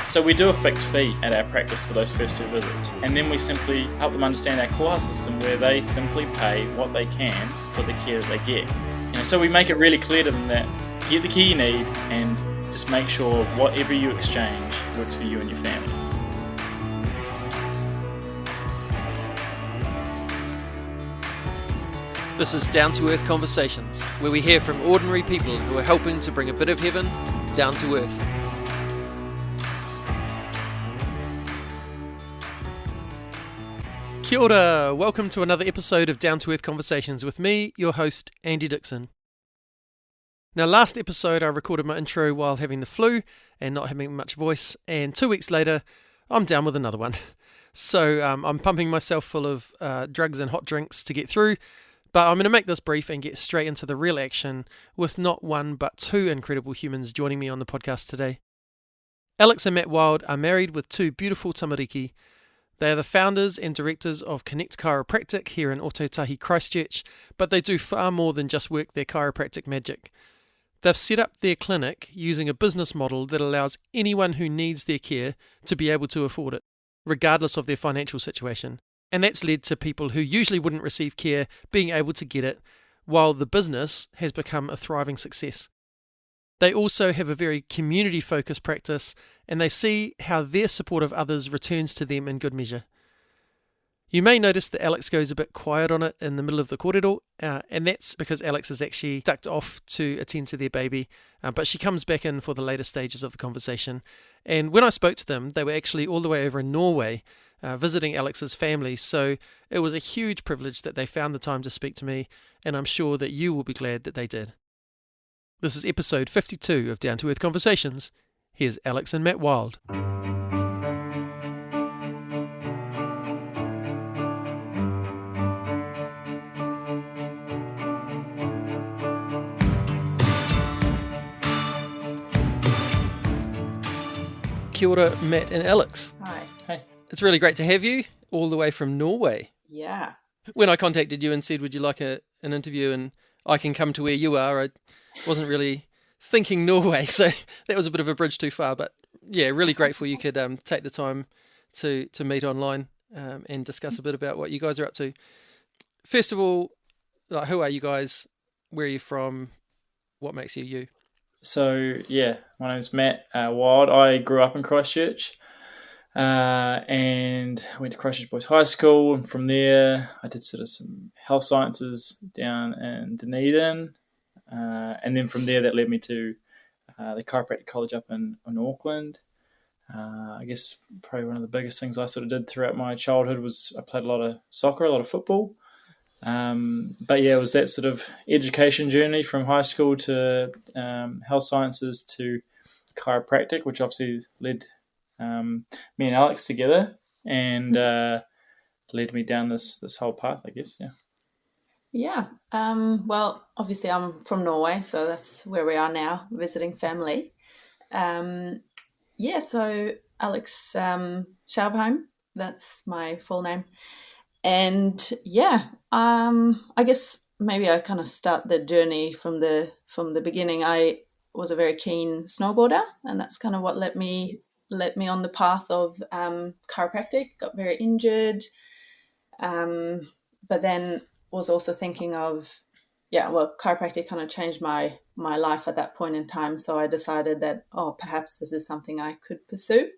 So we do a fixed fee at our practice for those first 2 visits, and then we simply help them understand our core system where they simply pay what they can for the care that they get. So we make it really clear to them that get the care you need and just make sure whatever you exchange works for you and your family. This is Down to Earth Conversations, where we hear from ordinary people who are helping to bring a bit of heaven down to earth. Kia ora, welcome to another episode of Down to Earth Conversations with me, your host, Andy Dixon. Now, last episode I recorded my intro while having the flu and not having much voice, and 2 weeks later I'm down with another one. So I'm pumping myself full of drugs and hot drinks to get through, but I'm going to make this brief and get straight into the real action with not one but 2 incredible humans joining me on the podcast today. Alex and Matt Wild are married with 2 beautiful tamariki. They are the founders and directors of Connect Chiropractic here in Ōtautahi, Christchurch, but they do far more than just work their chiropractic magic. They've set up their clinic using a business model that allows anyone who needs their care to be able to afford it, regardless of their financial situation. And that's led to people who usually wouldn't receive care being able to get it, while the business has become a thriving success. They also have a very community-focused practice, and they see how their support of others returns to them in good measure. You may notice that Alex goes a bit quiet on it in the middle of the kōrero, and that's because Alex is actually ducked off to attend to their baby, but she comes back in for the later stages of the conversation. And when I spoke to them, they were actually all the way over in Norway, visiting Alex's family, so it was a huge privilege that they found the time to speak to me, and I'm sure that you will be glad that they did. This is episode 52 of Down to Earth Conversations. Here's Alex and Matt Wild. Kia ora, Matt and Alex. Hi. Hey. It's really great to have you all the way from Norway. Yeah. When I contacted you and said, would you like an interview and I can come to where you are, I wasn't really thinking Norway, so that was a bit of a bridge too far. But yeah, really grateful you could take the time to meet online and discuss a bit about what you guys are up to. First of all, who are you guys? Where are you from? What makes you you? So yeah, my name's Matt Wild. I grew up in Christchurch and went to Christchurch Boys High School, and from there I did sort of some health sciences down in Dunedin, and then from there that led me to the chiropractic college up in Auckland. I guess probably one of the biggest things I sort of did throughout my childhood was I played a lot of soccer, a lot of football. But yeah, it was that sort of education journey from high school to health sciences to chiropractic, which obviously led me and Alex together and led me down this whole path, I guess. Yeah. Well, obviously I'm from Norway, so that's where we are now, visiting family. So Alex Schaubheim, that's my full name. And I guess maybe I kind of start the journey from the beginning. I was a very keen snowboarder, and that's kind of what let me on the path of chiropractic. Got very injured, but then was also thinking of chiropractic kind of changed my life at that point in time. So I decided that perhaps this is something I could pursue,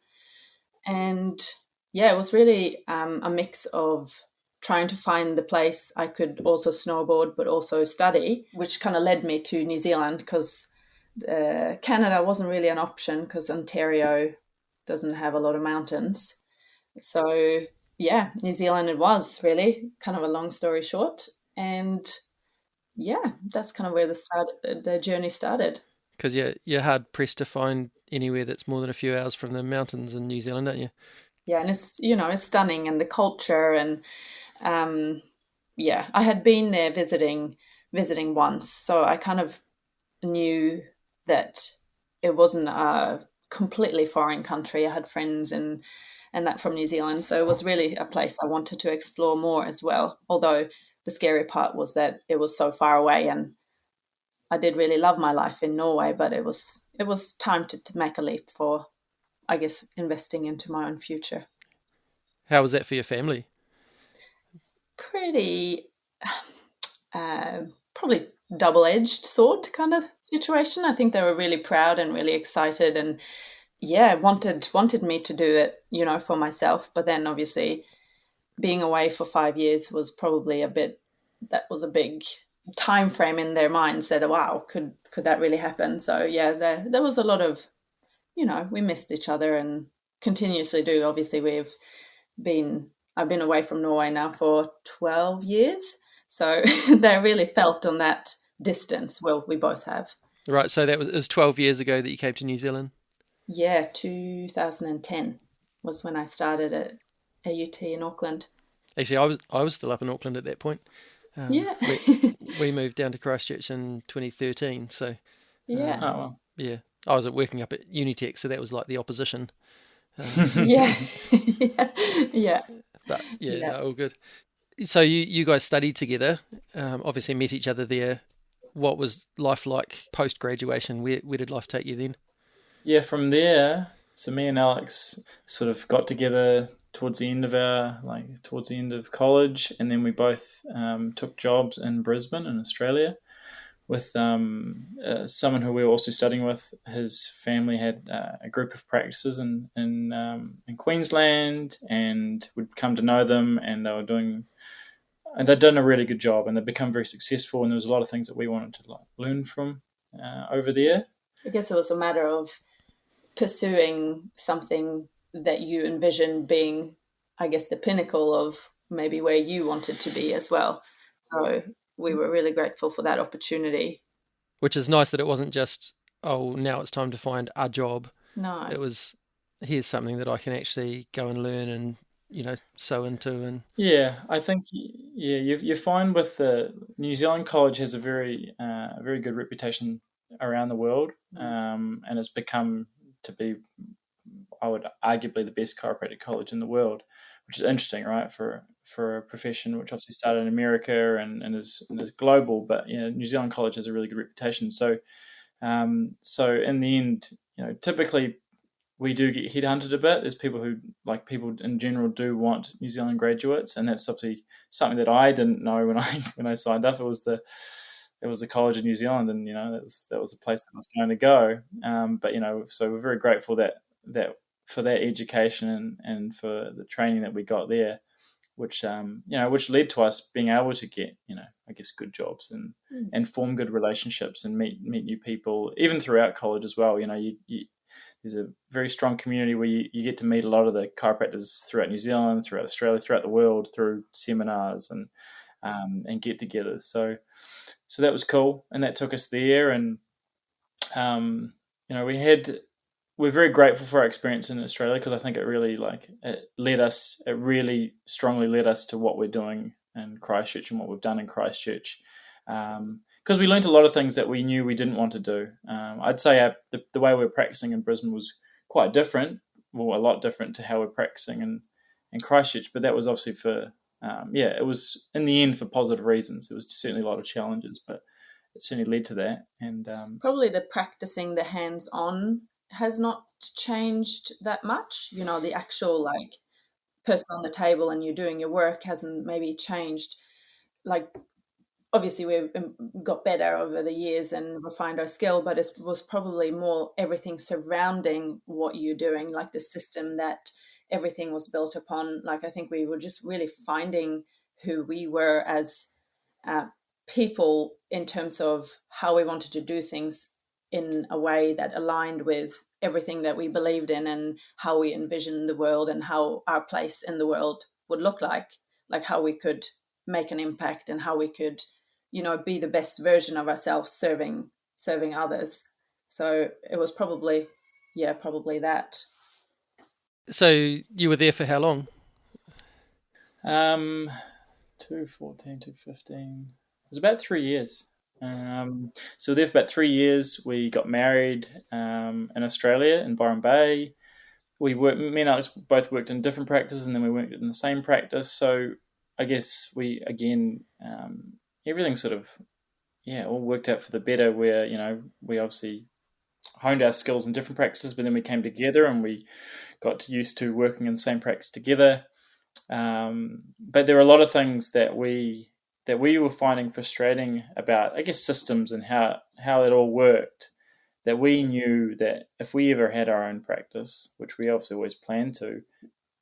and it was really a mix of trying to find the place I could also snowboard but also study, which kind of led me to New Zealand, because Canada wasn't really an option because Ontario doesn't have a lot of mountains. So New Zealand it was, really, kind of a long story short. And that's kind of where the journey started. Because you're hard pressed to find anywhere that's more than a few hours from the mountains in New Zealand, aren't you? Yeah, and it's stunning, and the culture, and I had been there visiting once, so I kind of knew that it wasn't a completely foreign country. I had friends and that from New Zealand, so it was really a place I wanted to explore more as well. Although the scary part was that it was so far away, and I did really love my life in Norway, but it was time to make a leap for I guess, investing into my own future. How was that for your family? Pretty, probably double-edged sword kind of situation. I think they were really proud and really excited, and wanted me to do it, for myself. But then obviously being away for 5 years was probably that was a big time frame in their minds that, wow, could that really happen? So yeah, there was a lot of, we missed each other and continuously do. Obviously I've been away from Norway now for 12 years. So they really felt on that distance. Well, we both have. Right, so it was 12 years ago that you came to New Zealand? Yeah, 2010 was when I started at AUT in Auckland. Actually, I was still up in Auckland at that point. Yeah. We moved down to Christchurch in 2013, so Yeah. Oh, well. yeah, I was working up at Unitech, so that was like the opposition. Yeah. Yeah. But yeah, Yeah. no, all good. So you guys studied together, obviously met each other there. What was life like post graduation? Where did life take you then? Yeah, from there, so me and Alex sort of got together towards the end of college, and then we both took jobs in Brisbane in Australia with someone who we were also studying with. His family had a group of practices in Queensland, and we'd come to know them, and they'd done a really good job, and they'd become very successful, and there was a lot of things that we wanted to learn from over there. I guess it was a matter of pursuing something that you envisioned being, I guess, the pinnacle of maybe where you wanted to be as well. So we were really grateful for that opportunity. Which is nice that it wasn't just, oh, now it's time to find a job. No. It was, here's something that I can actually go and learn and, sow into. And Yeah, I think you find with the New Zealand college has a very good reputation around the world, and it's become to be, I would arguably, the best chiropractic college in the world, which is interesting, right? For a profession which obviously started in America and is global, but New Zealand college has a really good reputation. So so in the end, typically we do get headhunted a bit. There's people in general do want New Zealand graduates, and that's obviously something that I didn't know when I signed up. It was the college in New Zealand, and that was the place that I was going to go. But so we're very grateful that for that education and for the training that we got there, which which led to us being able to get I guess good jobs and form good relationships and meet new people even throughout college as well. There's a very strong community where you get to meet a lot of the chiropractors throughout New Zealand, throughout Australia, throughout the world through seminars and get-togethers. So that was cool, and that took us there. And we're very grateful for our experience in Australia, because I think it really it really strongly led us to what we're doing in Christchurch and what we've done in Christchurch. Because we learned a lot of things that we knew we didn't want to do. I'd say the way we were practicing in Brisbane was quite different, well, a lot different to how we're practicing in Christchurch. But that was obviously it was in the end for positive reasons. There was certainly a lot of challenges, but it certainly led to that. And probably the practicing, the hands-on has not changed that much. The actual person on the table and you're doing your work hasn't maybe changed. Obviously we've got better over the years and refined our skill, but it was probably more everything surrounding what you're doing, like the system that everything was built upon. I think we were just really finding who we were as people in terms of how we wanted to do things in a way that aligned with everything that we believed in and how we envisioned the world and how our place in the world would look like how we could make an impact and how we could be the best version of ourselves serving others. So it was probably that. so you were there for how long? 2014, 2015. It was about 3 years. So there for about 3 years. We got married in Australia, in Byron Bay. Me and Alex both worked in different practices, and then we worked in the same practice. So I guess we, again, everything sort of, all worked out for the better, where, we obviously honed our skills in different practices, but then we came together and we got used to working in the same practice together. But there are a lot of things that we were finding frustrating about, I guess, systems and how it all worked, that we knew that if we ever had our own practice, which we obviously always planned to,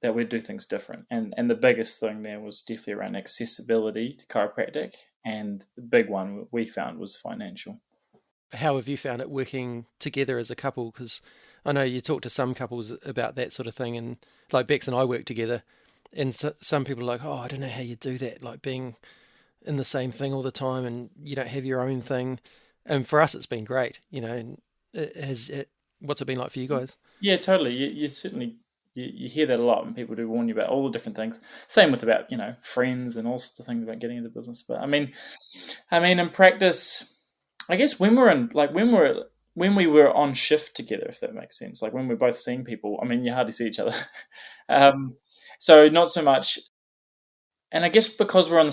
that we'd do things different. And the biggest thing there was definitely around accessibility to chiropractic, and the big one we found was financial. How have you found it working together as a couple? Because I know you talk to some couples about that sort of thing, and like Bex and I work together, and some people are like, oh, I don't know how you do that, like being in the same thing all the time and you don't have your own thing. And for us, it's been great, and what's it been like for you guys? Yeah, totally. You certainly you hear that a lot, and people do warn you about all the different things. Same with about friends and all sorts of things about getting into business. But I mean, in practice, I guess when we were on shift together, if that makes sense, like when we're both seeing people, I mean, you hardly see each other. So not so much. And I guess because we're on the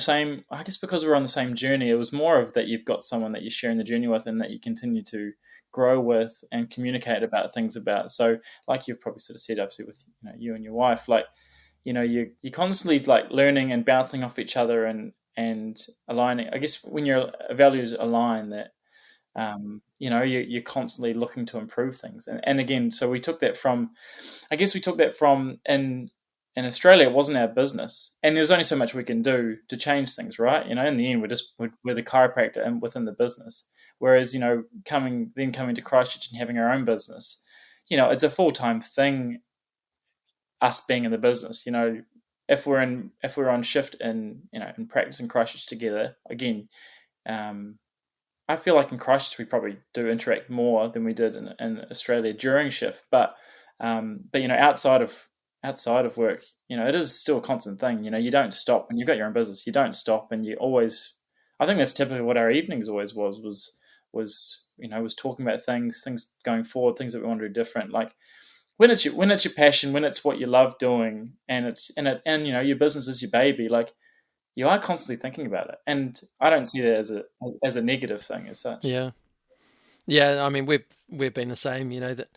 same journey, it was more of that you've got someone that you're sharing the journey with and that you continue to grow with and communicate about things about. So like you've probably sort of said, obviously with you and your wife, like you're constantly like learning and bouncing off each other and aligning. I guess when your values align, that you're constantly looking to improve things. And again, so we took that from in Australia. It wasn't our business, and there's only so much we can do to change things, right? In the end, we're the chiropractor and within the business. Whereas, coming to Christchurch and having our own business, it's a full-time thing, us being in the business. If we're on shift in practice in Christchurch together, again, I feel like in Christchurch we probably do interact more than we did in Australia during shift. But outside of work, it is still a constant thing. You don't stop when you've got your own business. You don't stop, and you always. I think that's typically what our evenings always was talking about things going forward, things that we want to do different. Like when it's your passion, when it's what you love doing, and your business is your baby. Like you are constantly thinking about it, and I don't see that as a negative thing as such. Yeah. I mean, we've been the same. That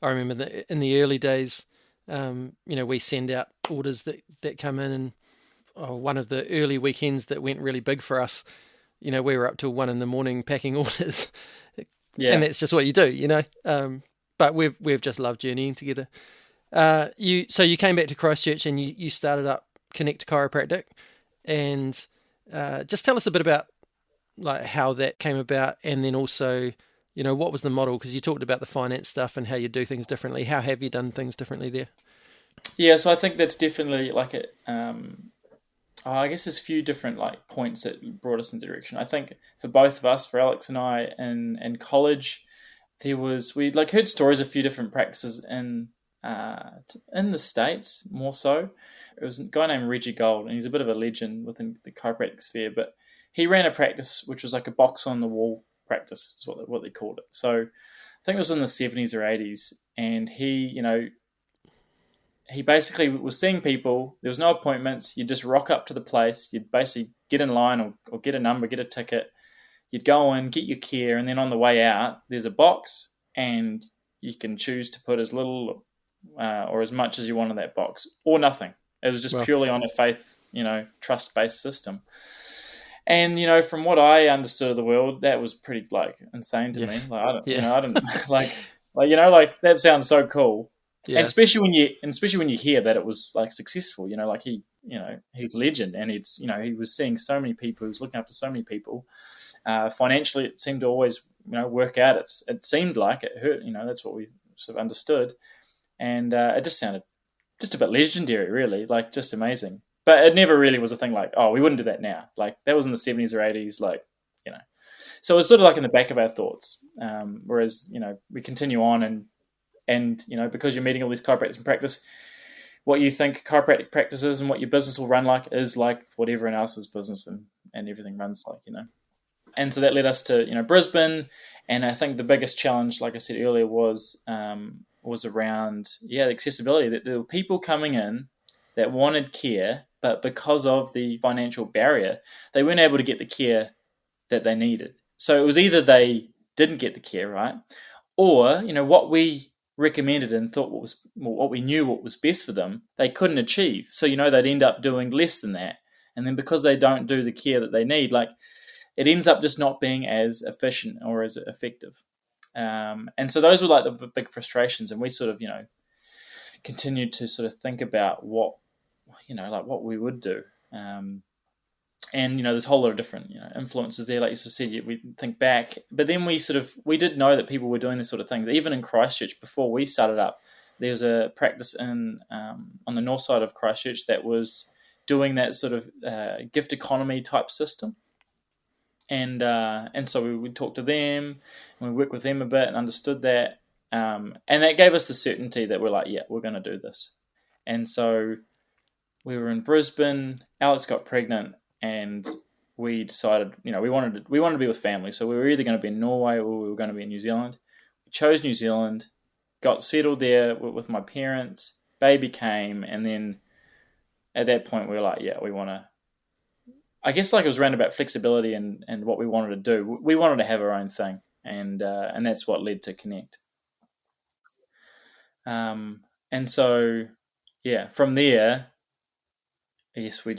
I remember in the early days. We send out orders that come in, and one of the early weekends that went really big for us, we were up till 1 a.m. packing orders. Yeah. And that's just what you do, but we've just loved journeying together. So you came back to Christchurch and you started up Connect Chiropractic, and just tell us a bit about like how that came about, and then also, what was the model? Because you talked about the finance stuff and how you do things differently. How have you done things differently there? Yeah, so I think that's definitely like it. I guess there's a few different like points that brought us in the direction. I think for both of us, for Alex and I, in college, we like heard stories of a few different practices in the States more so. It was a guy named Reggie Gold, and he's a bit of a legend within the chiropractic sphere. But he ran a practice which was like a box on the wall practice, is what they called it. So I think it was in the 70s or 80s, and he basically was seeing people. There was no appointments. You'd just rock up to the place. You'd basically get in line or get a number, get a ticket. You'd go in, get your care, and then on the way out, there's a box, and you can choose to put as little or as much as you want in that box, or nothing. It was just purely on a faith, trust-based system. And from what I understood of the world, that was pretty like insane to me. Like I don't like that sounds so cool. Yeah. And especially when you hear that it was like successful, like he's a legend, and it's he was seeing so many people, he was looking after so many people. Financially, it seemed to always work out. It seemed like it hurt. That's what we sort of understood, and it just sounded just a bit legendary, really, like just amazing. But it never really was a thing like, oh, we wouldn't do that now. Like that was in the 70s or 80s, like So it was sort of like in the back of our thoughts. Whereas we continue on and because you're meeting all these chiropractors in practice, what you think chiropractic practice is and what your business will run like is like what everyone else's business and everything runs like, And so that led us to, Brisbane. And I think the biggest challenge, like I said earlier, was around, the accessibility. That there were people coming in that wanted care, but because of the financial barrier, they weren't able to get the care that they needed. So it was either they didn't get the care right, or, what we recommended and thought what we knew what was best for them, they couldn't achieve. So, they'd end up doing less than that. And then because they don't do the care that they need, like, it ends up just not being as efficient or as effective. And so those were like the big frustrations. And we sort of, continued to sort of think about what we would do. And there's a whole lot of different influences there, like you sort of said. We think back, but then we did know that people were doing this sort of thing. Even in Christchurch, before we started up, there was a practice on the north side of Christchurch that was doing that sort of gift economy type system. And so we would talk to them, and we worked with them a bit and understood that, and that gave us the certainty that we're like, yeah, we're going to do this. And so we were in Brisbane. Alex got pregnant. And we decided, we wanted to be with family. So we were either going to be in Norway or we were going to be in New Zealand. We chose New Zealand, got settled there with my parents. Baby came, and then at that point we were like, yeah, we want to. I guess like it was around about flexibility and what we wanted to do. We wanted to have our own thing, and that's what led to Connect. And so, yeah, from there, I guess we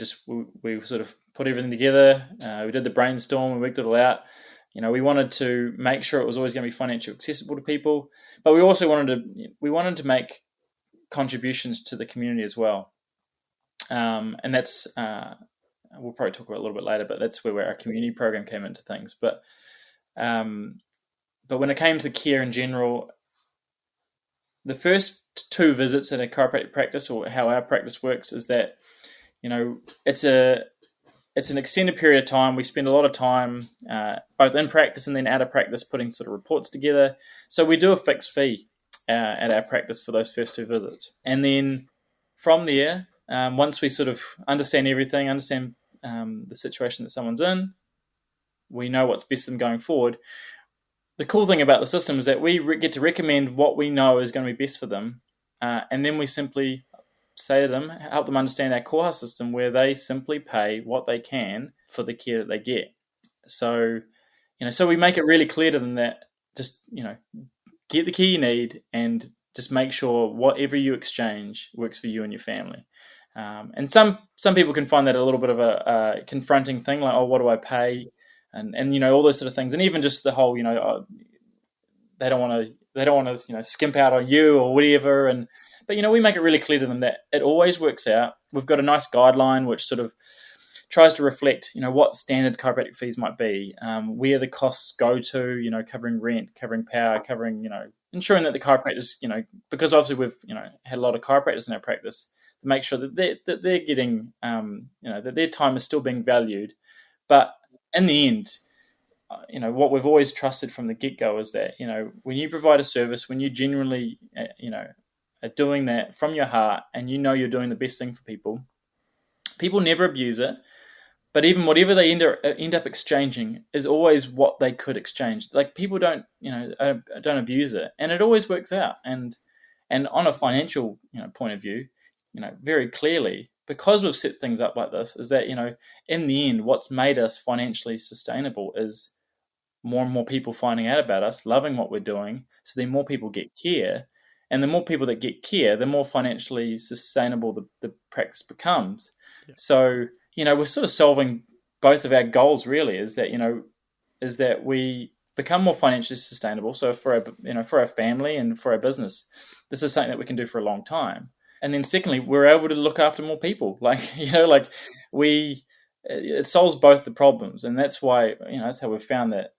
sort of put everything together. We did the brainstorm. We worked it all out. We wanted to make sure it was always going to be financially accessible to people, but we also wanted to make contributions to the community as well. And that's we'll probably talk about a little bit later. But that's where our community program came into things. But when it came to care in general, the first 2 visits at a chiropractic practice, or how our practice works, is that it's an extended period of time. We spend a lot of time both in practice and then out of practice putting sort of reports together. So we do a fixed fee at our practice for those first 2 visits. And then from there, once we sort of understand everything, understand the situation that someone's in, we know what's best for them going forward. The cool thing about the system is that we get to recommend what we know is going to be best for them. And then we simply say to them, help them understand our core system, where they simply pay what they can for the care that they get. So, so we make it really clear to them that just, get the care you need and just make sure whatever you exchange works for you and your family. And some people can find that a little bit of a confronting thing, like, oh, what do I pay? And all those sort of things. And even just the whole, they don't want to, skimp out on you or whatever. But we make it really clear to them that it always works out. We've got a nice guideline which sort of tries to reflect, what standard chiropractic fees might be, where the costs go to, covering rent, covering power, covering, ensuring that the chiropractors, because obviously we've, had a lot of chiropractors in our practice, to make sure that they're getting, that their time is still being valued. But in the end, what we've always trusted from the get-go is that, when you provide a service, when you genuinely, are doing that from your heart, and you're doing the best thing for people, people never abuse it. But even whatever they end up exchanging is always what they could exchange. Like, people don't abuse it, and it always works out. And on a financial point of view, very clearly, because we've set things up like this, is that in the end, what's made us financially sustainable is more and more people finding out about us, loving what we're doing. So then more people get care, and the more people that get care, the more financially sustainable the practice becomes. Yeah. So we're sort of solving both of our goals, really, is that we become more financially sustainable. So for our family and for our business, this is something that we can do for a long time. And then secondly, we're able to look after more people. It solves both the problems. And that's why, that's how we've found that,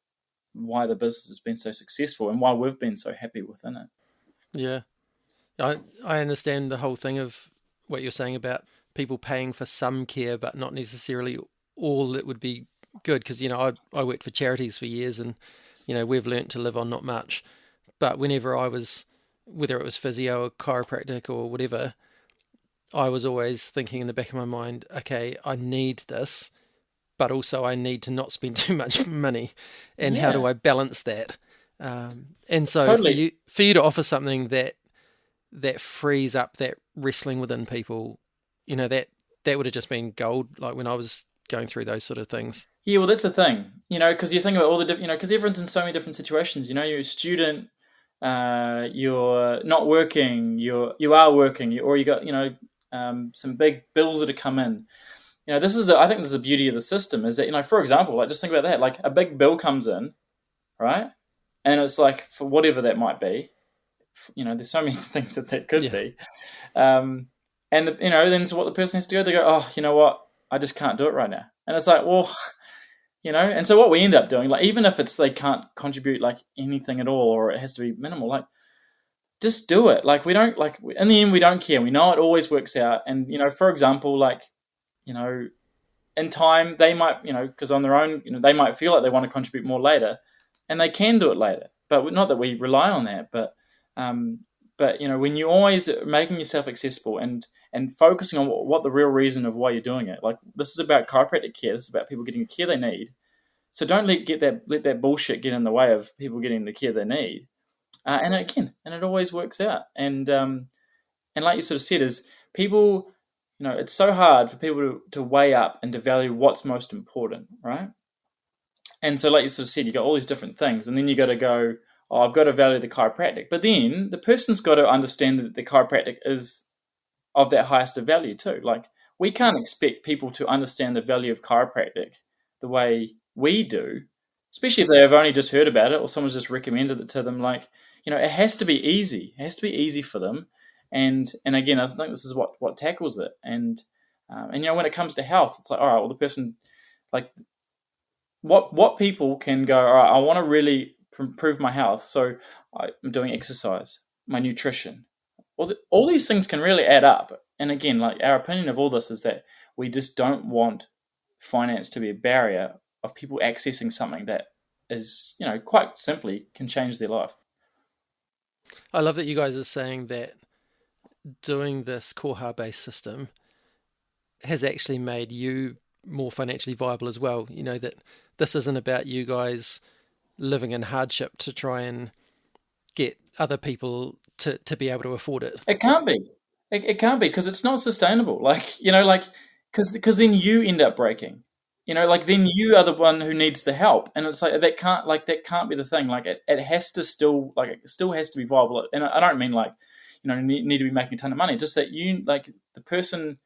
why the business has been so successful and why we've been so happy within it. Yeah. I understand the whole thing of what you're saying about people paying for some care, but not necessarily all that would be good. Because, I worked for charities for years, and, we've learnt to live on not much. But whenever I was, whether it was physio or chiropractic or whatever, I was always thinking in the back of my mind, okay, I need this, but also I need to not spend too much money. And how do I balance that? And so totally. for you to offer something that frees up that wrestling within people, that would have just been gold, like when I was going through those sort of things. Yeah, well, that's the thing, because you think about all the different, because everyone's in so many different situations. You're a student, you're not working, you are working, or you got some big bills that have come in. I think this is the beauty of the system is that for example, like just think about that, like a big bill comes in, right, and it's like for whatever that might be, there's so many things that could be, and then so what the person has to go, they go, oh, you know what, I just can't do it right now, and it's like, well. And so what we end up doing, like even if they can't contribute like anything at all, or it has to be minimal, like just do it. Like we don't like in the end we don't care. We know it always works out. And for example, like in time they might because on their own they might feel like they want to contribute more later, and they can do it later. But not that we rely on that. But when you're always making yourself accessible and focusing on what the real reason of why you're doing it. Like this is about chiropractic care. This is about people getting the care they need. So don't let that bullshit get in the way of people getting the care they need. And it always works out. And like you sort of said, is people, it's so hard for people to weigh up and to value what's most important, right? And so like you sort of said, you got all these different things, and then you got to go, oh, I've got to value the chiropractic. But then the person's got to understand that the chiropractic is of that highest of value too. Like we can't expect people to understand the value of chiropractic the way we do, especially if they have only just heard about it or someone's just recommended it to them. Like, it has to be easy. It has to be easy for them. And again, I think this is what tackles it. And when it comes to health, it's like, all right, well, the person, like what people can go, all right, I want to really improve my health. So I'm doing exercise, my nutrition, all these things can really add up. And again, like our opinion of all this is that we just don't want finance to be a barrier of people accessing something that is, quite simply can change their life. I love that you guys are saying that doing this koha-based system has actually made you more financially viable as well. That this isn't about you guys living in hardship to try and get other people to be able to afford it. It can't be. It can't be because it's not sustainable. Because then you end up breaking. Then you are the one who needs the help, and it's like that can't be the thing. Like it has to still it still has to be viable. And I don't mean need to be making a ton of money. Just that the person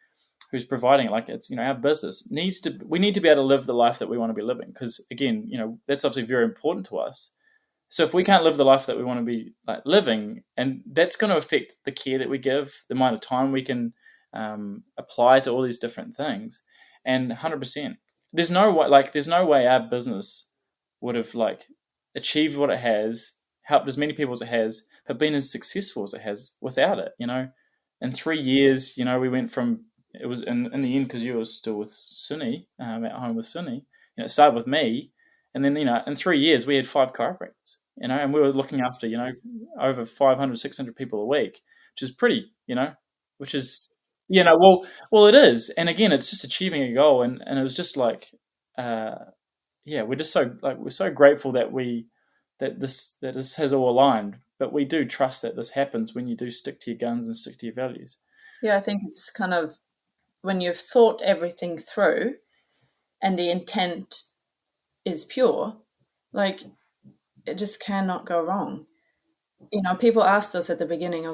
who's providing it, like it's our business we need to be able to live the life that we want to be living. Because again, that's obviously very important to us. So if we can't live the life that we want to be living, and that's going to affect the care that we give, the amount of time we can apply to all these different things, and 100%, there's no way our business would have achieved what it has, helped as many people as it has, but been as successful as it has without it. In 3 years, we went from it was in the end because you were still with Sunny, at home with Sunny. It started with me. And then, in 3 years, we had 5 chiropractors, and we were looking after, over 500, 600 people a week, which is pretty, which is, well, it is. And again, it's just achieving a goal. And it was just we're just so, we're so grateful that this has all aligned. But we do trust that this happens when you do stick to your guns and stick to your values. Yeah, I think it's kind of when you've thought everything through and the intent is pure, it just cannot go wrong. People asked us at the beginning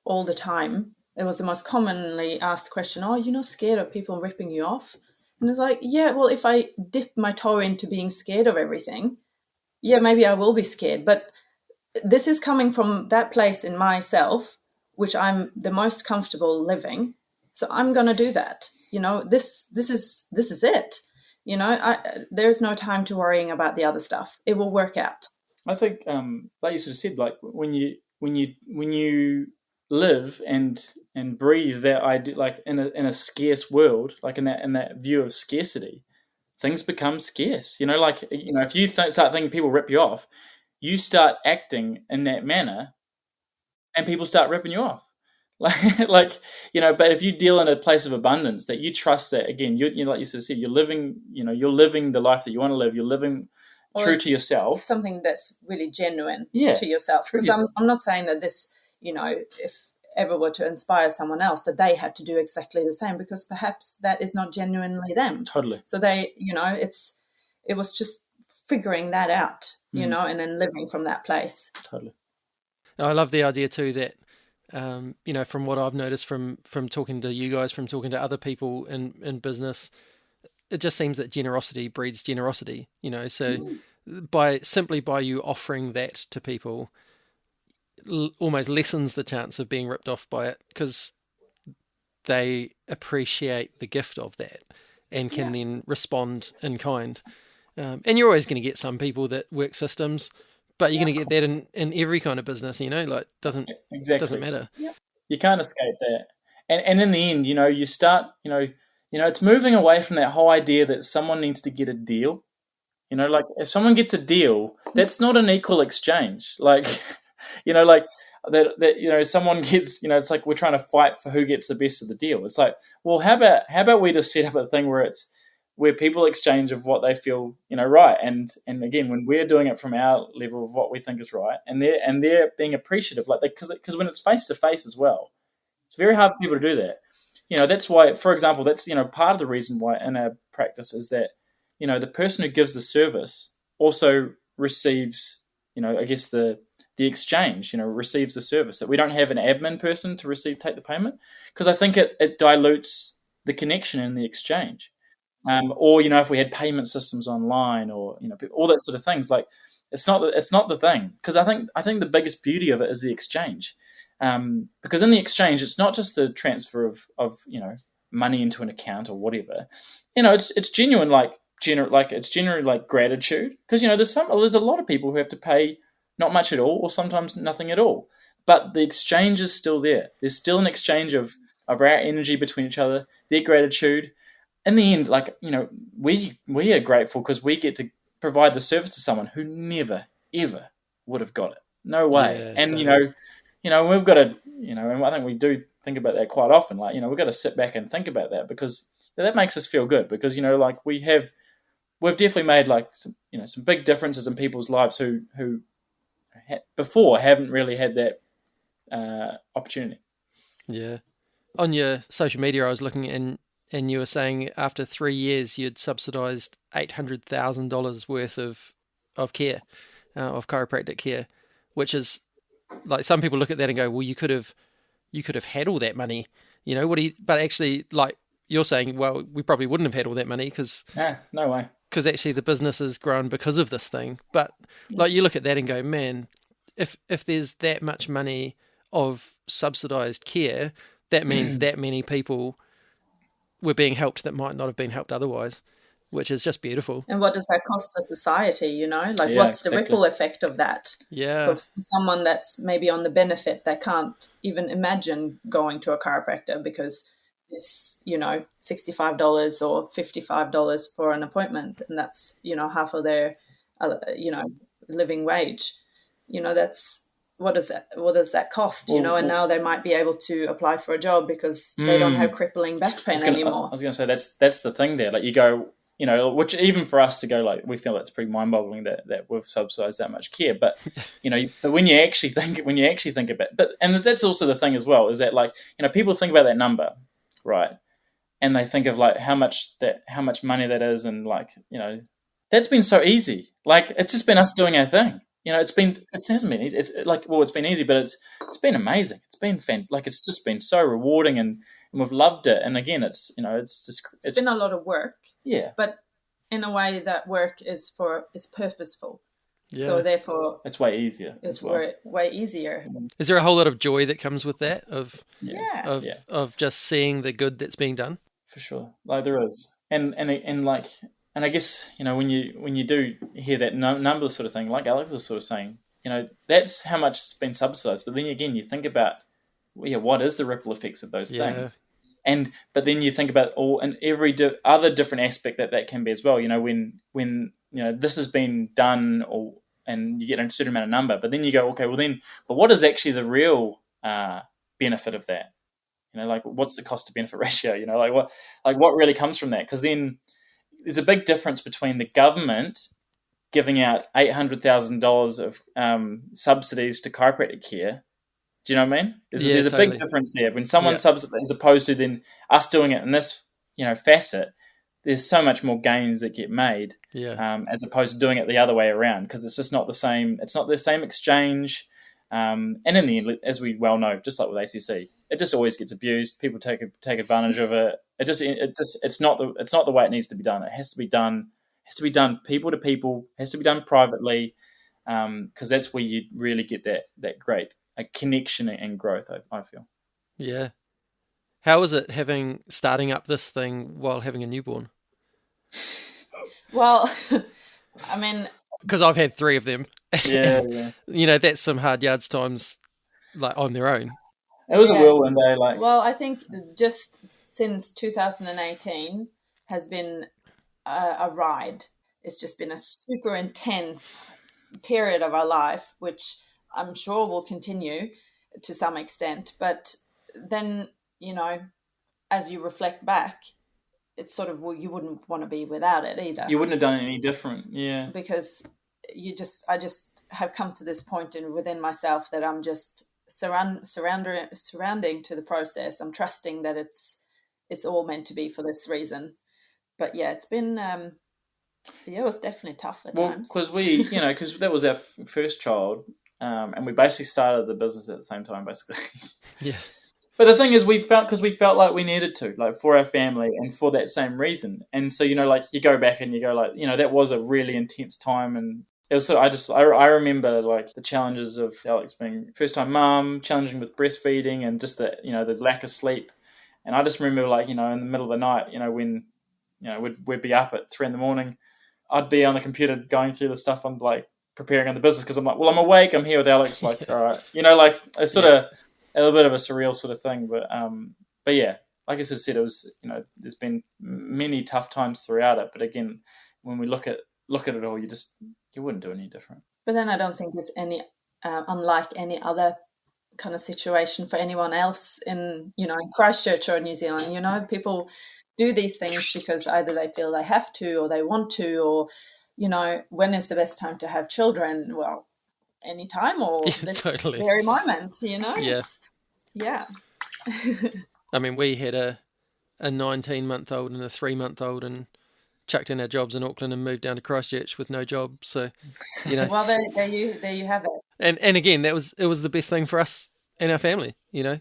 all the time. It was the most commonly asked question, oh, you're not scared of people ripping you off? And it's like, yeah, well, if I dip my toe into being scared of everything, yeah, maybe I will be scared. But this is coming from that place in myself, which I'm the most comfortable living. So I'm going to do that. This is it. There's no time to worrying about the other stuff. It will work out. I think, like you sort of said, when you live and breathe that idea, in a scarce world, in that view of scarcity, things become scarce. If you start thinking people rip you off, you start acting in that manner, and people start ripping you off. But if you deal in a place of abundance, that you trust that, again, you like you sort of said, you're living the life that you want to live. You're living true to yourself. Something that's really genuine to yourself. Because I'm not saying that this, if ever were to inspire someone else, that they had to do exactly the same, because perhaps that is not genuinely them. Totally. So they, it was just figuring that out, and then living from that place. Totally. I love the idea too that, from what I've noticed from talking to you guys, from talking to other people in business, it just seems that generosity breeds generosity, so by you offering that to people, almost lessens the chance of being ripped off by it, because they appreciate the gift of that and can then respond in kind. And you're always going to get some people that work systems, but you're going to get that in every kind of business, doesn't matter. You can't escape that. And in the end, you start, it's moving away from that whole idea that someone needs to get a deal. Like if someone gets a deal, that's not an equal exchange. Like, like that someone gets, it's like we're trying to fight for who gets the best of the deal. It's like, well, how about we just set up a thing where people exchange of what they feel, right. And again, when we're doing it from our level of what we think is right, and they're being appreciative, like because when it's face to face as well, it's very hard for people to do that. That's why, for example, that's, part of the reason why in our practice is that, the person who gives the service also receives, I guess the exchange, receives the service, that we don't have an admin person to take the payment, because I think it dilutes the connection in the exchange. Or, if we had payment systems online, or, all that sort of things, like it's not the thing. Because I think the biggest beauty of it is the exchange. Because in the exchange, it's not just the transfer of money into an account or whatever. It's genuine, it's generally like gratitude. Because, there's a lot of people who have to pay not much at all, or sometimes nothing at all. But the exchange is still there. There's still an exchange of our energy between each other, their gratitude. In the end, we are grateful because we get to provide the service to someone who never, ever would have got it. No way. Yeah, and, totally. We've got to, and I think we do think about that quite often. We've got to sit back and think about that, because that makes us feel good, because, we've definitely made some big differences in people's lives who before haven't really had that opportunity. Yeah. On your social media, I was looking and you were saying after 3 years you'd subsidised $800,000 worth of care, of chiropractic care, which is like, some people look at that and go, well, you could have had all that money, but actually, like you're saying, well, we probably wouldn't have had all that money because no way. Because actually the business has grown because of this thing. But like, you look at that and go, man, if there's that much money of subsidised care, that means that many people were being helped that might not have been helped otherwise, which is just beautiful. And what does that cost to society, what's exactly. the ripple effect of that? Yeah. For someone that's maybe on the benefit, that can't even imagine going to a chiropractor because it's, $65 or $55 for an appointment, and that's, half of their, living wage. That's, what does that cost, and now they might be able to apply for a job because they don't have crippling back pain anymore. I was going to say, that's the thing there. Like, you go, which even for us to go, like, we feel that's pretty mind-boggling that we've subsidised that much care. But, but when you actually think about it, and that's also the thing as well, is that, like, people think about that number, right? And they think of, like, how much money that is, and, like, that's been so easy. Like, it's just been us doing our thing. It hasn't been easy. It's like, well, it's been easy, but it's been amazing. It's been it's just been so rewarding, and we've loved it. And again, it's been a lot of work. Yeah. But in a way, that work is purposeful. Yeah. So therefore, it's way easier. It's way easier. Is there a whole lot of joy that comes with that of just seeing the good that's being done? For sure, like there is, and I guess when you do hear that number sort of thing, like Alex is sort of saying, that's how much it's been subsidised. But then again, you think about, what is the ripple effects of those things? But then you think about all and every other different aspect that can be as well. When this has been done, and you get a certain amount of number, but then you go, okay, but what is actually the real benefit of that? Like, what's the cost to benefit ratio? What really comes from that? Because then there's a big difference between the government giving out $800,000 of facilities to chiropractic care. Do you know what I mean? There's a big difference there. When someone subsidies, as opposed to then us doing it in this facet, there's so much more gains that get made. As opposed to doing it the other way around, because it's just not the same. It's not the same exchange. And in the end, as we well know, just like with ACC, it just always gets abused. People take advantage of it. It's not the way it needs to be done. It has to be done. People to people. Has to be done privately, because that's where you really get that great connection and growth. I feel. Yeah. How is it starting up this thing while having a newborn? Well, I mean, because I've had 3 of them. Yeah. That's some hard yards times, like on their own. It was a whirlwind, Well, I think just since 2018 has been a ride. It's just been a super intense period of our life, which I'm sure will continue to some extent. But then, as you reflect back, it's sort of, well, you wouldn't want to be without it either. You wouldn't have done it any different, yeah. Because I just have come to this point within myself that I'm just surrounding to the process. I'm trusting that it's all meant to be for this reason. But yeah, it's been it was definitely tough at times. Because because that was our first child, and we basically started the business at the same time, basically. Yeah. But the thing is, we felt like we needed to, like, for our family and for that same reason. And so, like, you go back and you go, like, that was a really intense time. And it was I remember, like, the challenges of Alex being first-time mum, challenging with breastfeeding, and just the lack of sleep. And I just remember, like, in the middle of the night, when, we'd be up at 3 a.m, I'd be on the computer going through the stuff I'm, like, preparing on the business, because I'm like, well, I'm awake, I'm here with Alex, like, all right. Like, it's sort of a little bit of a surreal sort of thing, but yeah, like I sort of said, it was, there's been many tough times throughout it, but again, when we look at it all, you wouldn't do any different. But then I don't think it's any unlike any other kind of situation for anyone else in in Christchurch or New Zealand. People do these things because either they feel they have to, or they want to, or when is the best time to have children? Well, anytime, or this totally. very moment, Yeah. I mean, we had a 19-month-old and a 3-month-old, and chucked in our jobs in Auckland and moved down to Christchurch with no job. So, well, there you have it. And again, it was the best thing for us and our family. Yeah.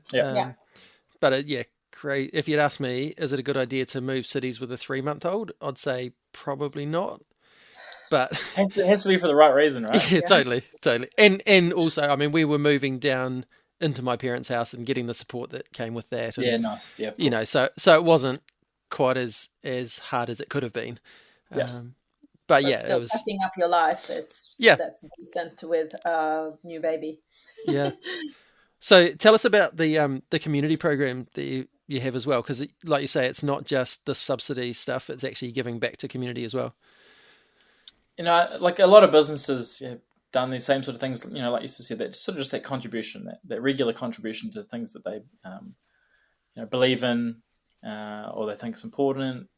But if you'd asked me, is it a good idea to move cities with a 3-month-old? I'd say probably not. But it has to be for the right reason, right? Yeah, totally. And also, I mean, we were moving down into my parents' house and getting the support that came with that. And, yeah, nice. Yeah, so it wasn't quite as hard as it could have been. Yeah. But still, it was packing up your life. That's decent with a new baby. Yeah. So tell us about the community program that you have as well, because like you say, it's not just the subsidy stuff; it's actually giving back to community as well. Like a lot of businesses have done these same sort of things. Like you said, that's sort of just that contribution, that regular contribution to things that they, believe in, or they think is important.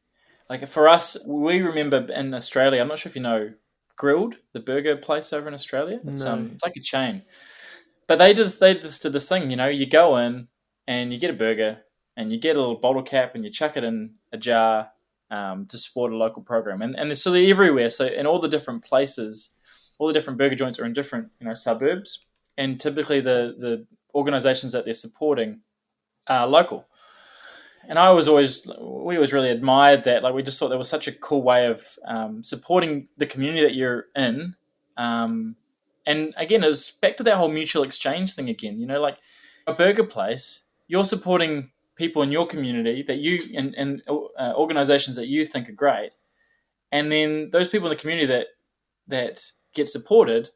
Like for us, we remember in Australia, I'm not sure if you know Grilled, the burger place over in Australia. It's like a chain, but they just did this thing. You go in and you get a burger and you get a little bottle cap and you chuck it in a jar. To support a local program, and so they're everywhere. So in all the different places, all the different burger joints are in different suburbs, and typically the organisations that they're supporting are local. And we always really admired that. Like, we just thought that was such a cool way of supporting the community that you're in. And again, it's back to that whole mutual exchange thing again. Like a burger place, you're supporting people in your community that you and organizations that you think are great, and then those people in the community that get supported,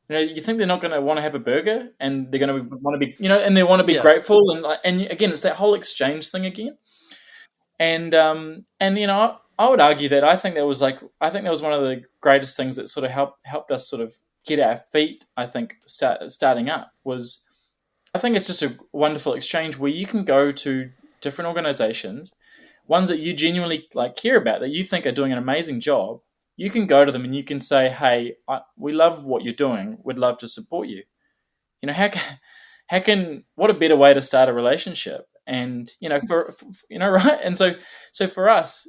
you think they're not going to want to have a burger, and they're going to want to be, and they want to be grateful, and again, it's that whole exchange thing again, and I would argue that I think that was one of the greatest things that sort of helped us sort of get our feet. I think starting up was. I think it's just a wonderful exchange where you can go to different organizations, ones that you genuinely care about, that you think are doing an amazing job. You can go to them and you can say, "Hey, we love what you're doing. We'd love to support you." What a better way to start a relationship? And right? And so for us,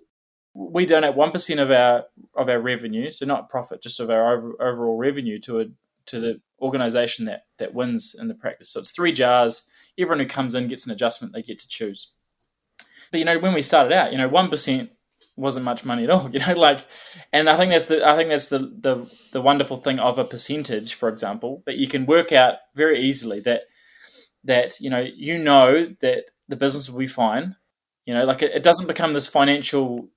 we donate 1% of our revenue, so not profit, just of our overall revenue to the organization that wins in the practice. So it's 3 jars. Everyone who comes in gets an adjustment they get to choose. But when we started out, 1% wasn't much money at all. And I think that's the wonderful thing of a percentage, for example, that you can work out very easily that that the business will be fine. It doesn't become this financial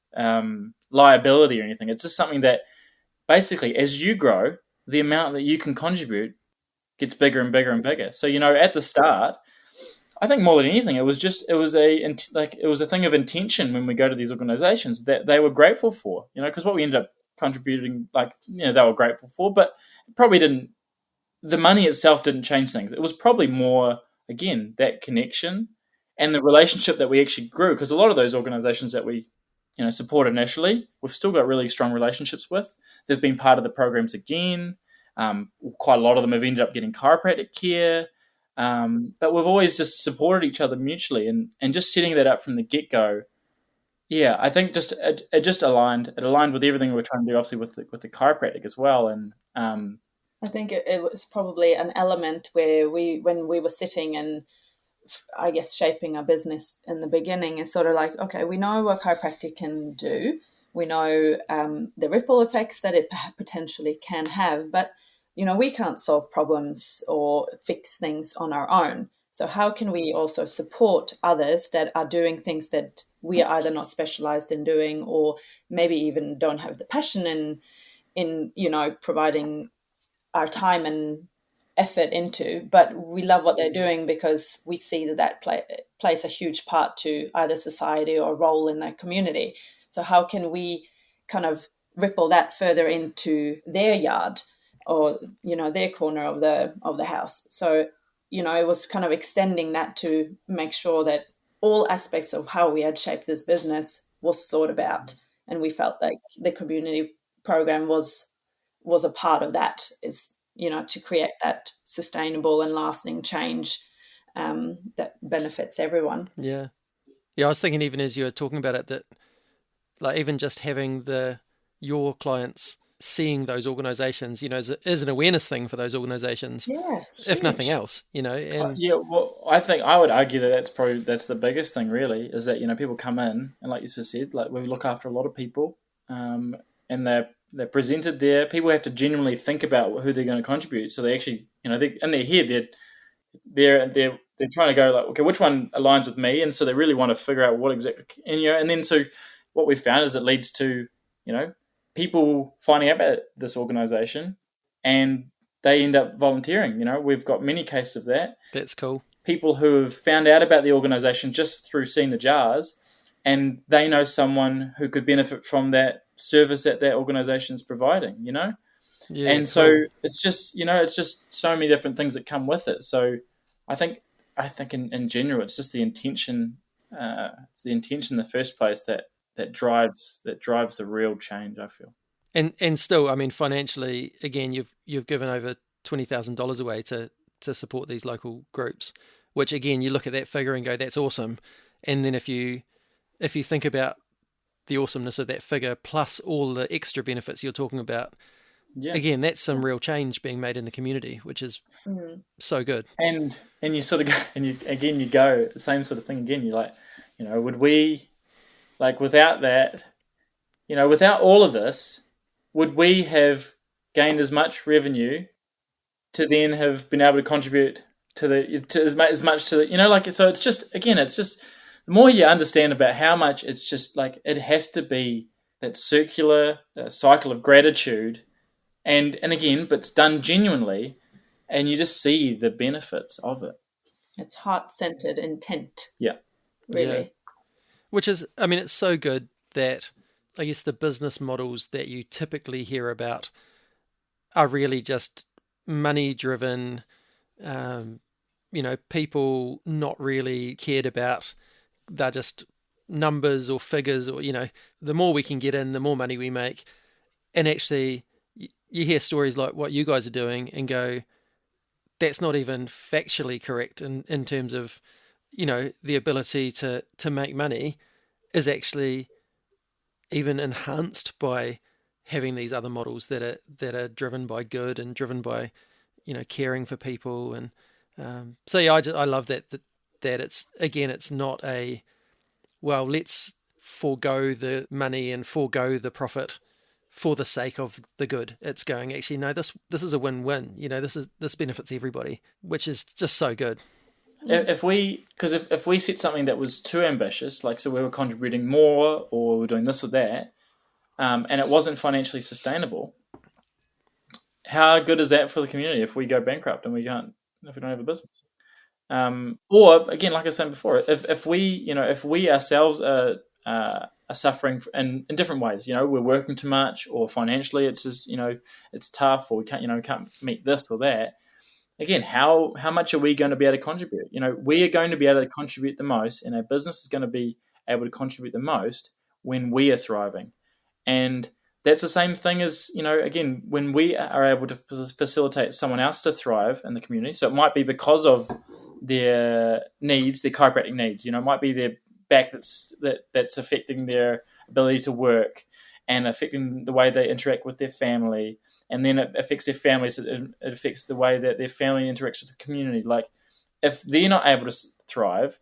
liability or anything. It's just something that basically, as you grow, the amount that you can contribute gets bigger and bigger and bigger. So at the start, I think more than anything, it was a thing of intention when we go to these organizations that they were grateful for. Because what we ended up contributing, they were grateful for, but it probably didn't. The money itself didn't change things. It was probably more, again, that connection and the relationship that we actually grew. Because a lot of those organizations that we support initially, we've still got really strong relationships with. They've been part of the programs again. Quite a lot of them have ended up getting chiropractic care. But we've always just supported each other mutually, and just setting that up from the get-go. Yeah, I think it just aligned. It aligned with everything we were trying to do, obviously with the chiropractic as well. And I think it was probably an element where when we were sitting and I guess shaping our business in the beginning, is sort of like, okay, we know what chiropractic can do. We know the ripple effects that it potentially can have, but we can't solve problems or fix things on our own. So how can we also support others that are doing things that we are either not specialized in doing, or maybe even don't have the passion in providing our time and effort into, but we love what they're doing because we see that plays a huge part to either society or role in their community. So how can we kind of ripple that further into their yard or their corner of the house? So it was kind of extending that to make sure that all aspects of how we had shaped this business was thought about, and we felt like the community program was a part of that, is to create that sustainable and lasting change that benefits everyone. Yeah, I was thinking, even as you were talking about it, that even just having your clients seeing those organizations, is an awareness thing for those organizations. Yeah, if nothing else, and well, I think I would argue that that's the biggest thing, really, is that people come in, and like you just said, we look after a lot of people, and they're presented there. People have to genuinely think about who they're going to contribute. So they actually, in their head, they're trying to go okay, which one aligns with me? And so they really want to figure out what exactly, and then so what we found is it leads to, people finding out about this organization, and they end up volunteering. We've got many cases of that. That's cool. People who have found out about the organization just through seeing the jars, and they know someone who could benefit from that service that organization is providing, Yeah, and cool. So it's just, it's just so many different things that come with it. So I think in general, it's just the intention. It's the intention in the first place that drives the real change, I feel. And still, I mean, financially, again, you've given over $20,000 away to support these local groups, which again, you look at that figure and go, that's awesome. And then if you think about the awesomeness of that figure plus all the extra benefits you're talking about, again, that's some real change being made in the community, which is so good. And you sort of go, and you go the same sort of thing again. You're like, would we, without that, without all of this, would we have gained as much revenue to then have been able to contribute to as much to the, so it's just, again, it's just, the more you understand about how much, it's just it has to be that circular cycle of gratitude, and again, but it's done genuinely, and you just see the benefits of it. It's heart-centered intent. Yeah. Really. Yeah. Which is, I mean, it's so good that I guess the business models that you typically hear about are really just money-driven, people not really cared about. They're just numbers or figures, or, the more we can get in, the more money we make. And actually, you hear stories like what you guys are doing and go, that's not even factually correct in terms of, the ability to make money is actually even enhanced by having these other models that are driven by good and driven by, caring for people. And so yeah, I love that it's, again, it's not a, well, let's forego the money and forego the profit for the sake of the good. It's going, actually, no, this is a win-win. This benefits everybody, which is just so good. If we set something that was too ambitious, like, so we were contributing more or we were doing this or that, and it wasn't financially sustainable, how good is that for the community if we go bankrupt and if we don't have a business? Or again, like I was saying before, if we ourselves are suffering in different ways, we're working too much, or financially it's just, it's tough, or we can't meet this or that. Again, how much are we going to be able to contribute? We are going to be able to contribute the most, and our business is going to be able to contribute the most when we are thriving. And that's the same thing as, again, when we are able to facilitate someone else to thrive in the community. So it might be because of their needs, their chiropractic needs. It might be their back that's affecting their ability to work and affecting the way they interact with their family. And then it affects their families. It affects the way that their family interacts with the community. Like, if they're not able to thrive,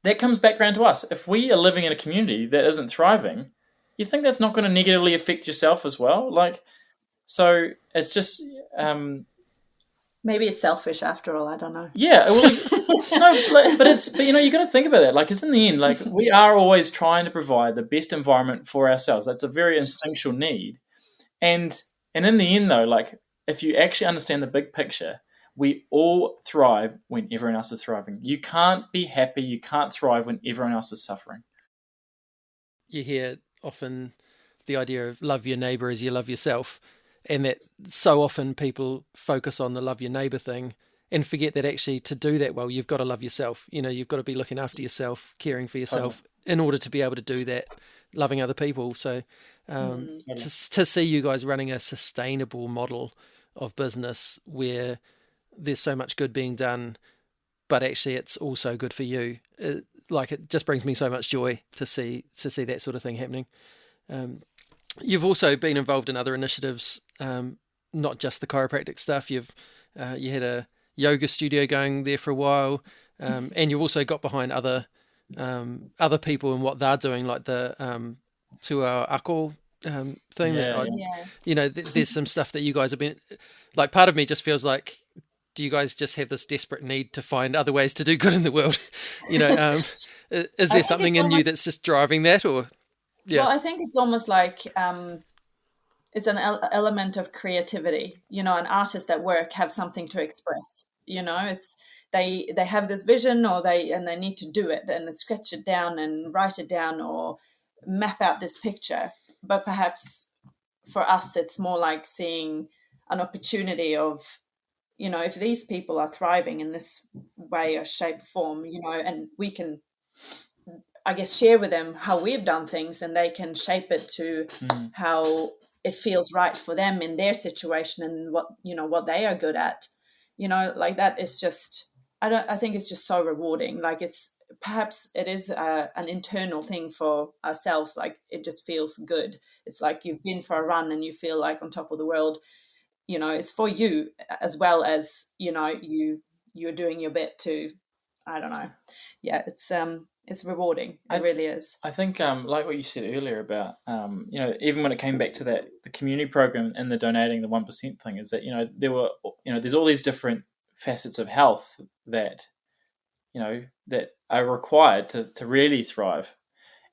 that comes back around to us. If we are living in a community that isn't thriving, you think that's not going to negatively affect yourself as well? Like, so it's just maybe it's selfish after all. I don't know. Yeah, well, no, but you got to think about that. Like, it's in the end, like, we are always trying to provide the best environment for ourselves. That's a very instinctual need, and in the end, though, like, if you actually understand the big picture, we all thrive when everyone else is thriving. You can't be happy, you can't thrive when everyone else is suffering. You hear often the idea of love your neighbour as you love yourself, and that so often people focus on the love your neighbour thing and forget that actually to do that well, you've got to love yourself. You've got to be looking after yourself, caring for yourself in order to be able to do that, loving other people. So to see you guys running a sustainable model of business where there's so much good being done, but actually it's also good for you, it just brings me so much joy to see that sort of thing happening. You've also been involved in other initiatives, not just the chiropractic stuff. You had a yoga studio going there for a while, and you've also got behind other people and what they're doing, like the Tua Ako thing. There's some stuff that you guys have been, like, part of me just feels like, do you guys just have this desperate need to find other ways to do good in the world? Is there something in you that's just driving that, or? Yeah. Well, I think it's almost like it's an element of creativity. An artist at work have something to express. It's they have this vision, or they need to do it and sketch it down and write it down or map out this picture. But perhaps for us, it's more like seeing an opportunity of, if these people are thriving in this way or shape, form, and we can, I guess, share with them how we've done things, and they can shape it to how it feels right for them in their situation and what they are good at. Like, that is just, I think it's just so rewarding. Like, perhaps it is an internal thing for ourselves. Like, it just feels good. It's like you've been for a run and you feel like on top of the world. It's for you as well as, you're doing your bit to, I don't know. Yeah, it's rewarding. It really is. I think, like what you said earlier about, even when it came back to that, the community program and the donating the 1% thing, is that, there were, there's all these different facets of health that, that are required to really thrive.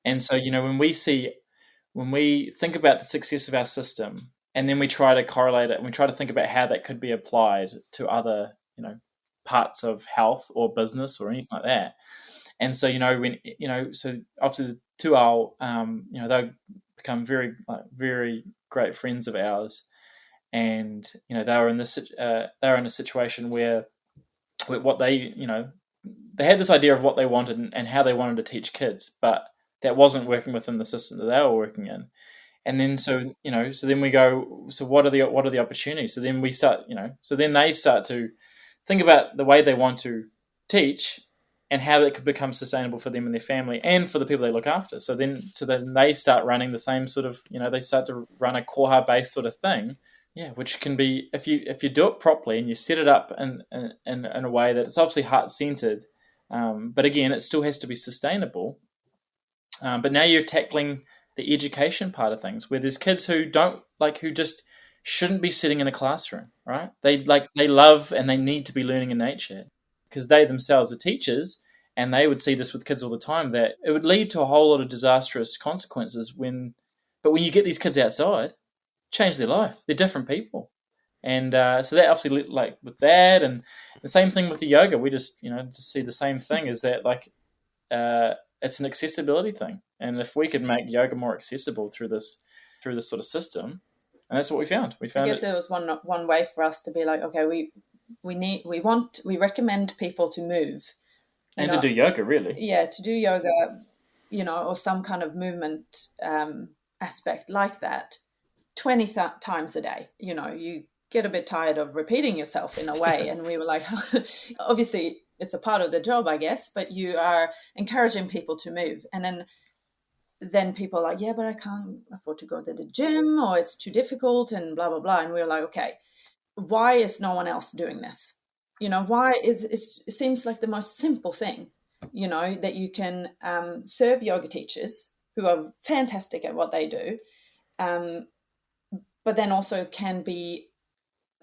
And so, when we think about the success of our system, and then we try to correlate it, and we try to think about how that could be applied to other, parts of health or business or anything like that. And so, so obviously the two are, they've become very, very great friends of ours, and they were in a situation where what they, they had this idea of what they wanted and how they wanted to teach kids, but that wasn't working within the system that they were working in. And then so then we go, so what are the opportunities? So then we start, so then they start to think about the way they want to teach and how it could become sustainable for them and their family and for the people they look after. So then they start running the same sort of, they start to run a koha based sort of thing, Yeah, which can be, if you do it properly and you set it up in a way that it's obviously heart-centered, but again, it still has to be sustainable. But now you're tackling the education part of things, where there's kids who who just shouldn't be sitting in a classroom, right? They love and they need to be learning in nature, because they themselves are teachers, and they would see this with kids all the time, that it would lead to a whole lot of disastrous consequences when you get these kids outside, change their life. They're different people. And so that obviously, like with that, and the same thing with the yoga, we just see the same thing, is that it's an accessibility thing. And if we could make yoga more accessible through this sort of system, and that's what we found. I guess there was one way for us to be like, okay, we recommend people to move. And to do yoga, really. Yeah, to do yoga, or some kind of movement aspect like that, 20 times a day. You get a bit tired of repeating yourself in a way. And we were like, obviously it's a part of the job, I guess, but you are encouraging people to move. And then people are like, yeah, but I can't afford to go to the gym, or it's too difficult and blah, blah, blah. And we were like, okay, why is no one else doing this? Why it seems like the most simple thing, that you can serve yoga teachers who are fantastic at what they do, but then also it can be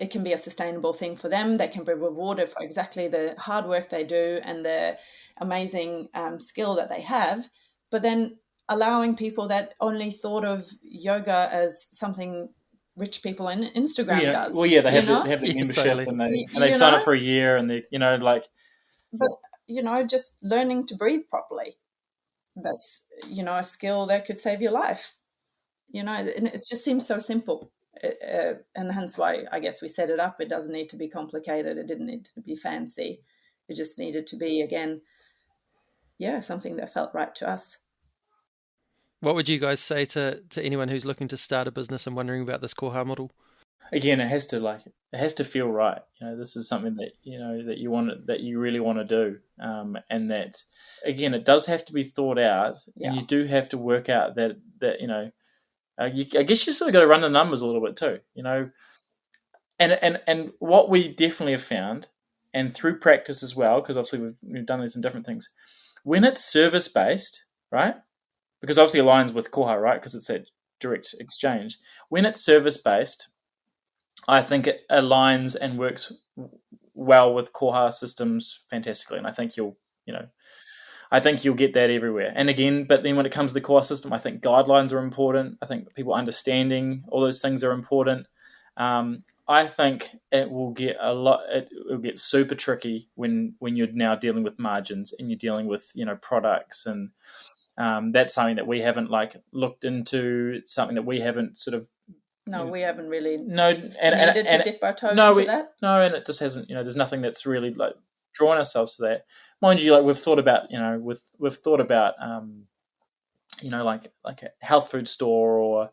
a sustainable thing for them. They can be rewarded for exactly the hard work they do and the amazing skill that they have, but then allowing people that only thought of yoga as something rich people in Instagram does. Well, yeah, they have the membership, totally. and they sign up for a year, and they, But just learning to breathe properly, that's a skill that could save your life. And it just seems so simple, and hence why I guess we set it up. It doesn't need to be complicated. It didn't need to be fancy. It just needed to be, again, something that felt right to us. What would you guys say to anyone who's looking to start a business and wondering about this koha model? Again, it has to feel right. This is something that that you really want to do, and that, again, it does have to be thought out, and you do have to work out that I guess you sort of got to run the numbers a little bit too, and what we definitely have found, and through practice as well, because obviously we've done this in different things, when it's service based, right? Because obviously it aligns with koha, right? Because it's that direct exchange. When it's service-based, I think it aligns and works well with koha systems fantastically. And I think you'll get that everywhere. And again, but then when it comes to the koha system, I think guidelines are important. I think people understanding all those things are important. I think it will get super tricky when you're now dealing with margins and you're dealing with, products, and that's something that we haven't looked into, something that we haven't sort of. No, we haven't really needed to dip our toe into that. No, and it just hasn't. There's nothing that's really drawn ourselves to that. Mind you, we've thought about, like a health food store, or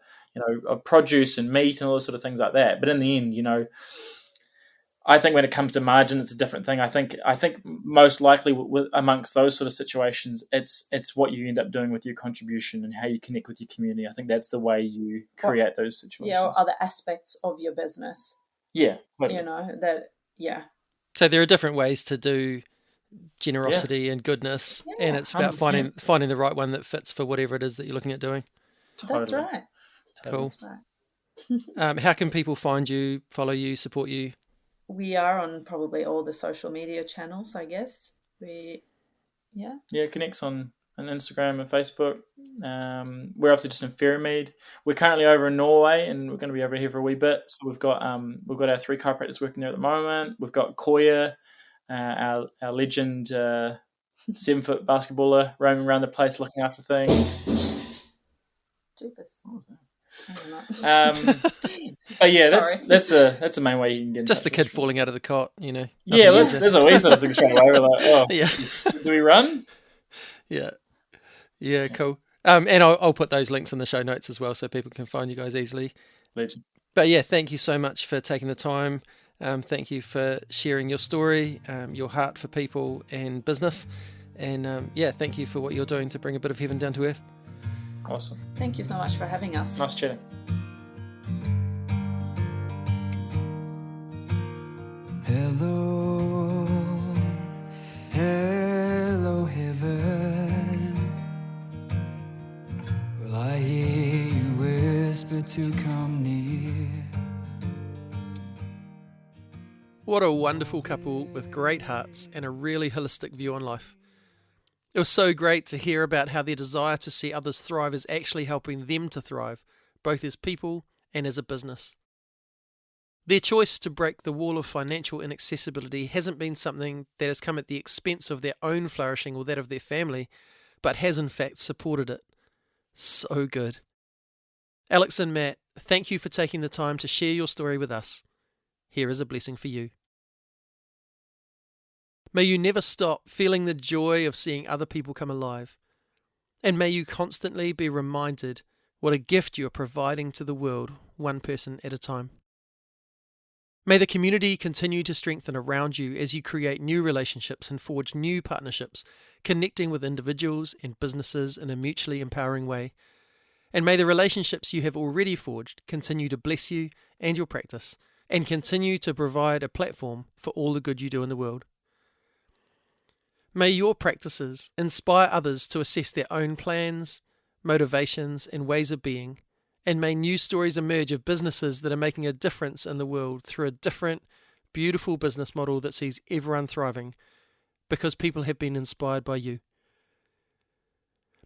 of produce and meat and all those sort of things like that. But in the end, I think when it comes to margin, it's a different thing. I think most likely amongst those sort of situations, it's what you end up doing with your contribution and how you connect with your community. I think that's the way you create those situations. Yeah, or other aspects of your business. Yeah, totally. So there are different ways to do generosity and goodness, and it's about finding the right one that fits for whatever it is that you're looking at doing. Totally. That's right. Cool. That's right. How can people find you, follow you, support you? We are on probably all the social media channels, I guess. Connects on Instagram and Facebook. We're obviously just in Fairmead. We're currently over in Norway, and we're going to be over here for a wee bit. So we've got our 3 chiropractors working there at the moment. We've got Koya, our legend 7-foot basketballer, roaming around the place looking after things. Jeepers. What was that? But yeah, that's the main way you can get. Just the kid falling out of the cot, Yeah, there's always sort of things straight away. Do we run? Yeah, cool. And I'll put those links in the show notes as well, so people can find you guys easily. Legend. But yeah, thank you so much for taking the time. Thank you for sharing your story, your heart for people and business, and thank you for what you're doing to bring a bit of heaven down to earth. Awesome. Thank you so much for having us. Nice chatting. to come near. What a wonderful couple with great hearts and a really holistic view on life. It was so great to hear about how their desire to see others thrive is actually helping them to thrive, both as people and as a business. Their choice to break the wall of financial inaccessibility hasn't been something that has come at the expense of their own flourishing or that of their family, but has in fact supported it. So good. Alex and Matt, thank you for taking the time to share your story with us. Here is a blessing for you. May you never stop feeling the joy of seeing other people come alive. And may you constantly be reminded what a gift you are providing to the world, one person at a time. May the community continue to strengthen around you as you create new relationships and forge new partnerships, connecting with individuals and businesses in a mutually empowering way. And may the relationships you have already forged continue to bless you and your practice, and continue to provide a platform for all the good you do in the world. May your practices inspire others to assess their own plans, motivations, and ways of being, and may new stories emerge of businesses that are making a difference in the world through a different, beautiful business model that sees everyone thriving, because people have been inspired by you.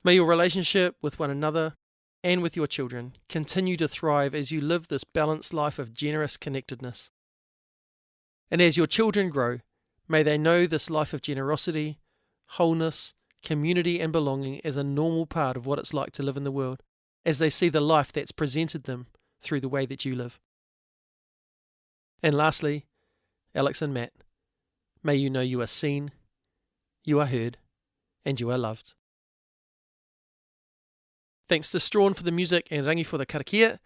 May your relationship with one another and with your children continue to thrive as you live this balanced life of generous connectedness. And as your children grow, may they know this life of generosity, wholeness, community and belonging as a normal part of what it's like to live in the world, as they see the life that's presented them through the way that you live. And lastly, Alex and Matt, may you know you are seen, you are heard, and you are loved. Thanks to Strawn for the music and Rangi for the karakia.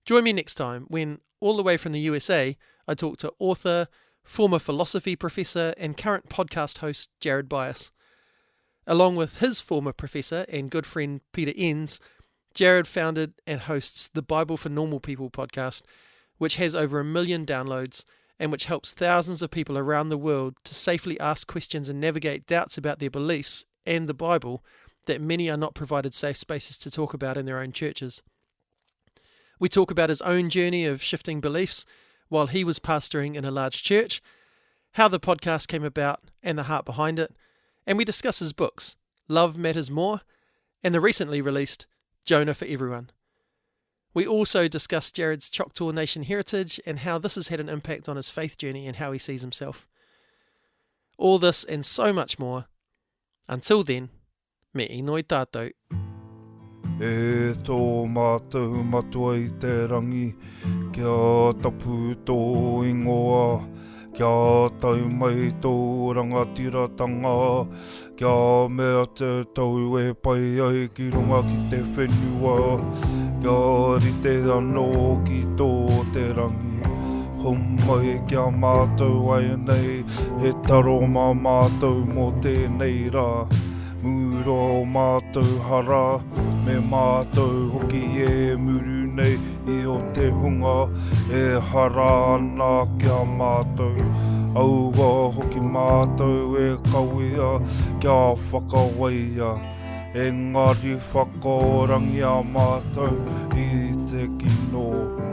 Join me next time when, all the way from the USA, I talk to author, former philosophy professor and current podcast host Jared Bias. Along with his former professor and good friend Peter Enns, Jared founded and hosts the Bible for Normal People podcast, which has over 1 million downloads and which helps thousands of people around the world to safely ask questions and navigate doubts about their beliefs and the Bible that many are not provided safe spaces to talk about in their own churches. We talk about his own journey of shifting beliefs while he was pastoring in a large church, how the podcast came about and the heart behind it, and we discuss his books, Love Matters More, and the recently released Jonah for Everyone. We also discuss Jared's Choctaw Nation heritage and how this has had an impact on his faith journey and how he sees himself. All this and so much more. Until then, me inoi tātou. E tō mātou matua I te rangi, kia tapu tō ingoa, kia tau mai tō rangatiratanga, kia mea te tau e pai ai ki runga ki te whenua, kia rite anō ki tō te rangi. Homai kia mātou ai nei, he taro mā mātou mō tēnei rā. Muro o mātou hara, me mātou hoki e muru nei I o te hunga, e hara ana kia mātou. Aua hoki mātou e kawea, kia whakawaia, engari whakaorangi a mātou I te kino.